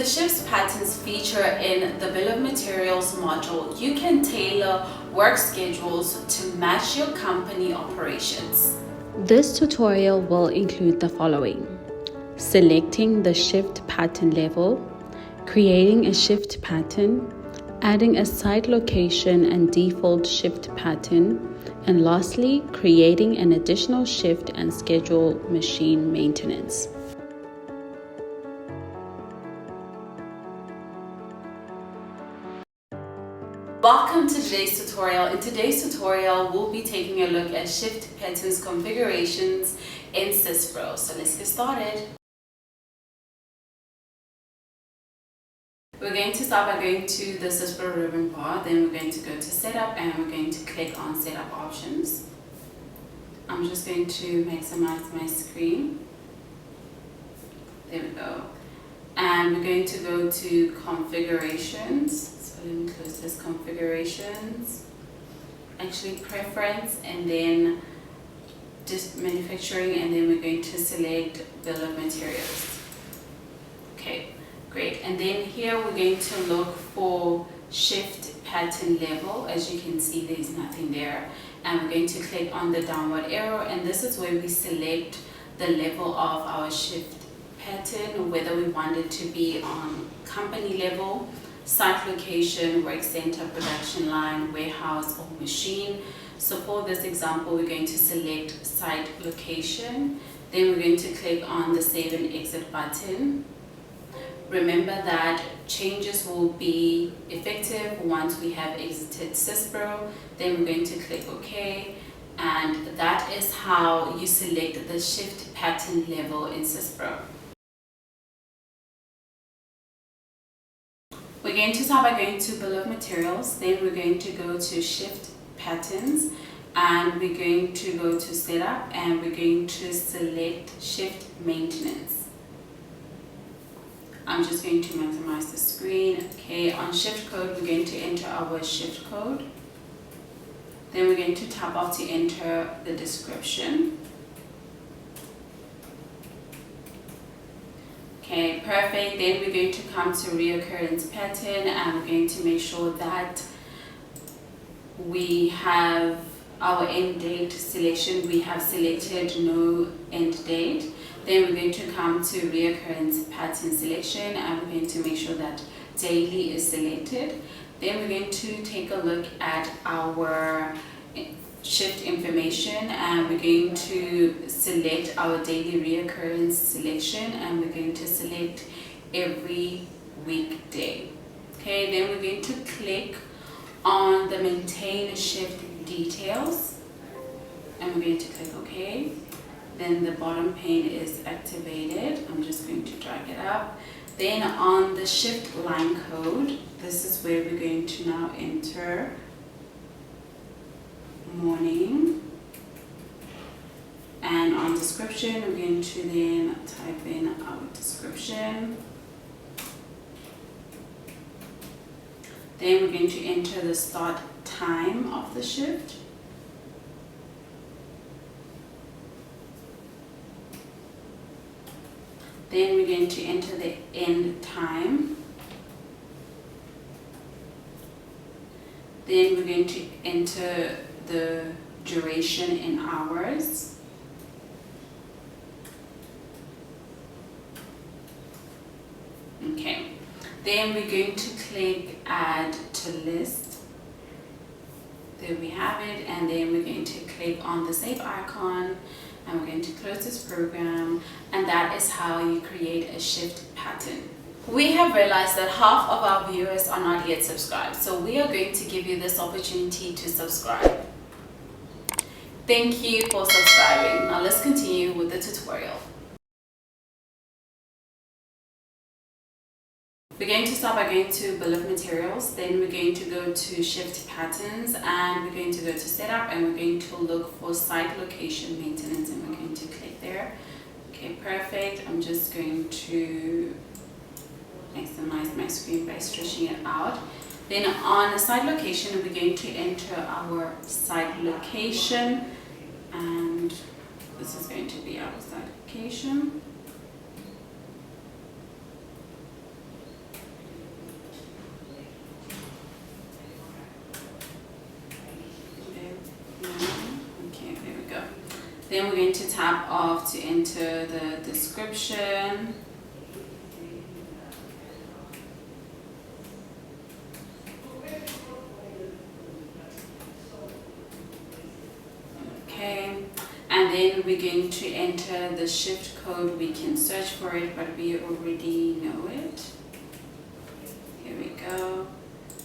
the shifts patterns feature in the Bill of Materials module, you can tailor work schedules to match your company operations. This tutorial will include the following: selecting the shift pattern level, creating a shift pattern, adding a site location and default shift pattern, and lastly, creating an additional shift and schedule machine maintenance. Welcome to today's tutorial. In today's tutorial, we'll be taking a look at shift patterns configurations in SYSPRO. So let's get started. We're going to start by going to the SYSPRO ribbon bar, then we're going to go to setup and we're going to click on setup options. I'm just going to maximize my screen. There we go. And we're going to go to configurations. So let me close this, configurations, actually preference, and then just manufacturing, and then we're going to select bill of materials. Okay, great. And then here we're going to look for shift pattern level. As you can see, there's nothing there. And we're going to click on the downward arrow, and this is where we select the level of our shift pattern, whether we want it to be on company level, site location, work center, production line, warehouse, or machine. So for this example, we're going to select site location. Then we're going to click on the save and exit button. Remember that changes will be effective once we have exited SYSPRO. Then we're going to click OK. And that is how you select the shift pattern level in SYSPRO. We're going to start by going to Bill of Materials, then we're going to go to Shift Patterns, and we're going to go to Setup, and we're going to select Shift Maintenance. I'm just going to maximize the screen. Okay, on Shift Code, we're going to enter our Shift Code. Then we're going to tap off to enter the description. Okay, perfect. Then we're going to come to reoccurrence pattern, and we're going to make sure that we have our end date selection. We have selected no end date. Then we're going to come to reoccurrence pattern selection, and we're going to make sure that daily is selected. Then we're going to take a look at our shift information, and we're going to select our daily reoccurrence selection, and we're going to select every weekday. Okay, then we're going to click on the maintain shift details, and we're going to click OK. Then the bottom pane is activated. I'm just going to drag it up. Then on the shift line code, this is where we're going to now enter morning, and on description we're going to then type in our description. Then we're going to enter the start time of the shift. Then we're going to enter the end time. Then we're going to enter the duration in hours. Okay, then we're going to click add to list. There we have it, and then we're going to click on the save icon, and we're going to close this program, and that is how you create a shift pattern. We have realized that half of our viewers are not yet subscribed, so we are going to give you this opportunity to subscribe. Thank you for subscribing. Now let's continue with the tutorial. We're going to start by going to Bill of Materials, then we're going to go to Shift Patterns, and we're going to go to Setup, and we're going to look for Site Location Maintenance, and we're going to click there. Okay, perfect. I'm just going to maximize my screen by stretching it out. Then on site location, we're going to enter our site location, and this is going to be our site location. Then we're going to tap off to enter the description. Okay, and then we're going to enter the shift code. We can search for it, but we already know it. Here we go.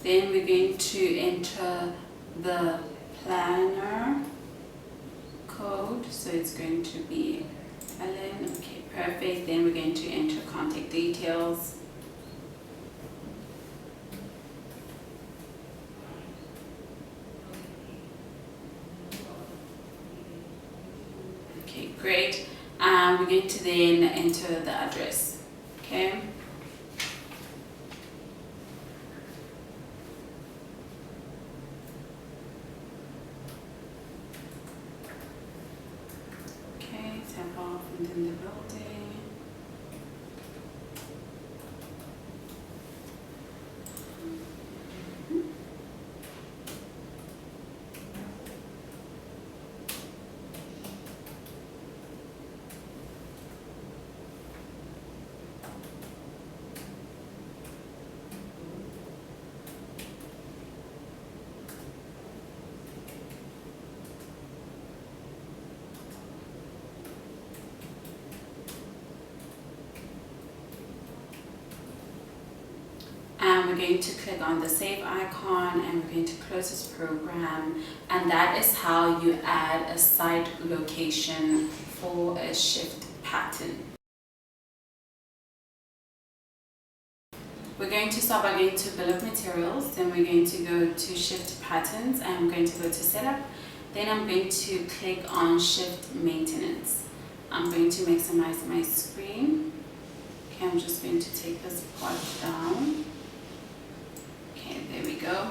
Then we're going to enter the planner code, so it's going to be Ellen. Okay, perfect. Then we're going to enter contact details. Okay, great. And we're going to then enter the address. Okay. Tap off and then the building. And we're going to click on the save icon and we're going to close this program, and that is how you add a site location for a shift pattern. We're going to start by going to Bill of Materials, then we're going to go to Shift Patterns and I'm going to go to Setup. Then I'm going to click on Shift Maintenance. I'm going to maximize my screen. Okay, I'm just going to take this part down. Okay, there we go.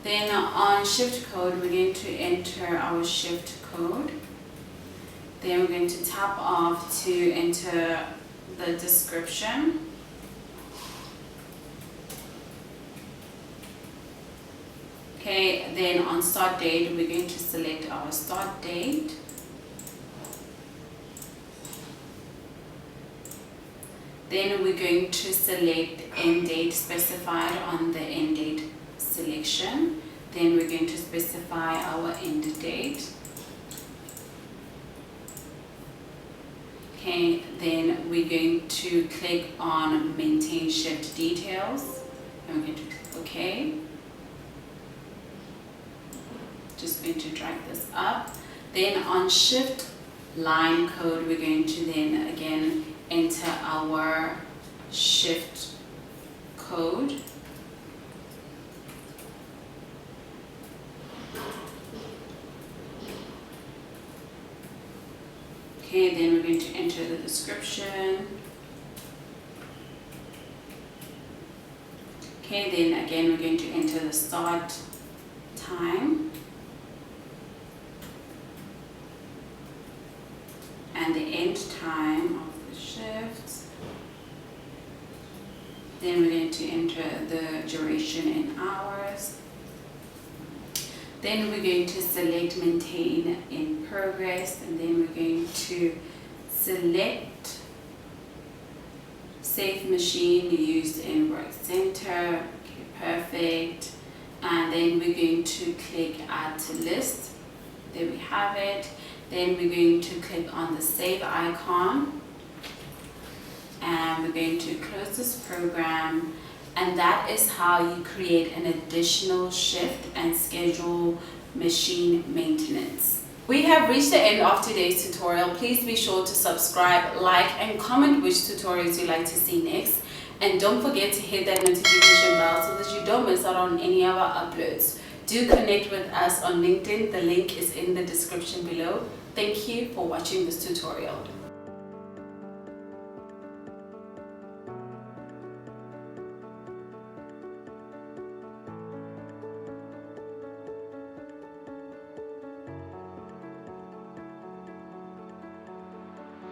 Then on shift code, we're going to enter our shift code. Then we're going to tap off to enter the description. Okay, then on start date, we're going to select our start date. Then we're going to select end date specified on the end date selection. Then we're going to specify our end date. Okay, then we're going to click on maintain shift details. And we're going to click OK. Just going to drag this up. Then on shift line code, we're going to then again enter our shift code. Okay, then we're going to enter the description. Okay, then again we're going to enter the start time and the end time of the shift. Then we're going to enter the duration in hours. Then we're going to select maintain in progress, and then we're going to select safe machine used in work center. Okay, perfect. And then we're going to click add to list. There we have it. Then we're going to click on the save icon and we're going to close this program, and that is how you create an additional shift and schedule machine maintenance. We have reached the end of today's tutorial. Please be sure to subscribe, like and comment which tutorials you'd like to see next, and don't forget to hit that notification bell so that you don't miss out on any of our uploads. Do connect with us on LinkedIn. The link is in the description below. Thank you for watching this tutorial.